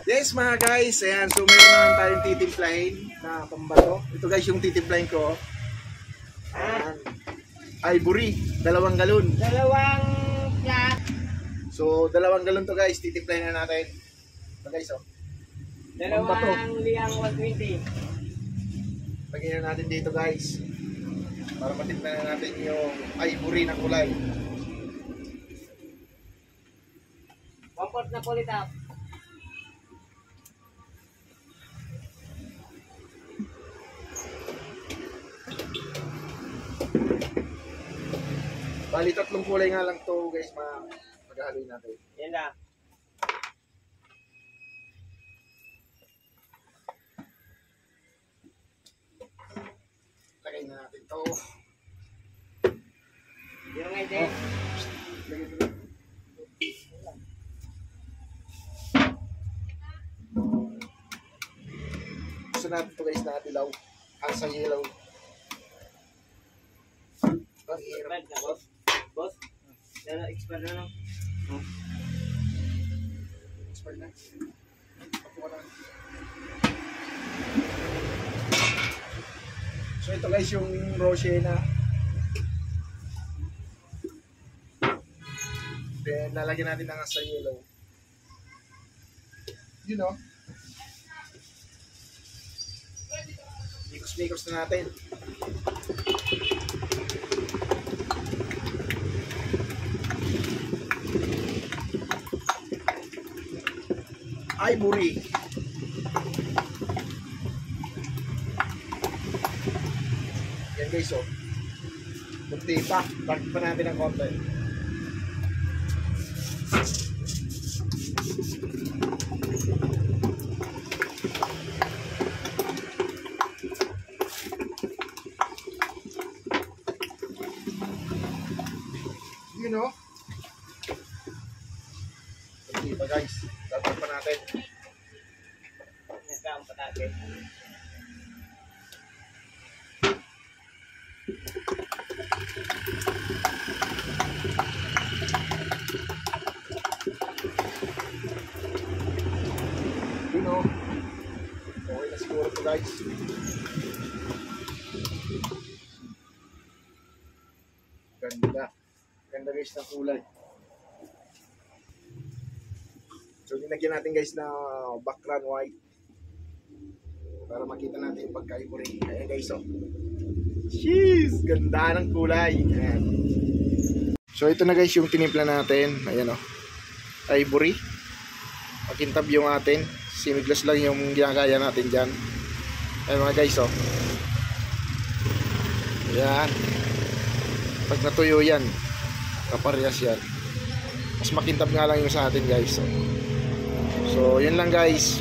Yes mga guys, ayan, so meron naman tayong titimplahin na pambato. Ito guys yung titimplahin ko. Ayan. Ivory, 2 galon. 2 flat. So 2 galon to guys, titimplahin na natin. Ito guys oh. 2 liyang 120. Lagyan na natin dito guys. Para matimpla na natin yung ivory na kulay. 1/4 na pulit up. Bali 3 kulay nga lang to guys, mag-ahaloy natin. Yan lang. Lagay na natin to. Yung nga din. Lagay to. Gusto natin to guys na dilaw. Asa yellow. Ang hirap. Expired na, boss. Boss? Expired na lang. Expired na. Pakuha na. So ito guys yung Roshena. Then lalagyan natin ng asa yellow. You know. Mikos-mikos na natin. Ivory. Yan guys oh. Kunti pa. Bakit pa natin ang konti. You know. Kunti pa guys. Tatag pa natin. Nagkaang patake. You know. Okay na siguro to guys. Ganda. Ganda guys ng kulay. So nilagyan natin guys na background white para makita natin yung pagka-ivory. Ayan guys oh. Jeez! Ganda ng kulay. Ayan. So ito na guys yung tinimpla natin. Ayan oh. Ivory. Makintab yung atin. Simiglas lang yung ginagaya natin dyan. Ayan mga guys oh. Ayan. Pag natuyo yan, kaparehas yan. Mas makintab nga lang yung sa atin guys oh. So yun lang guys.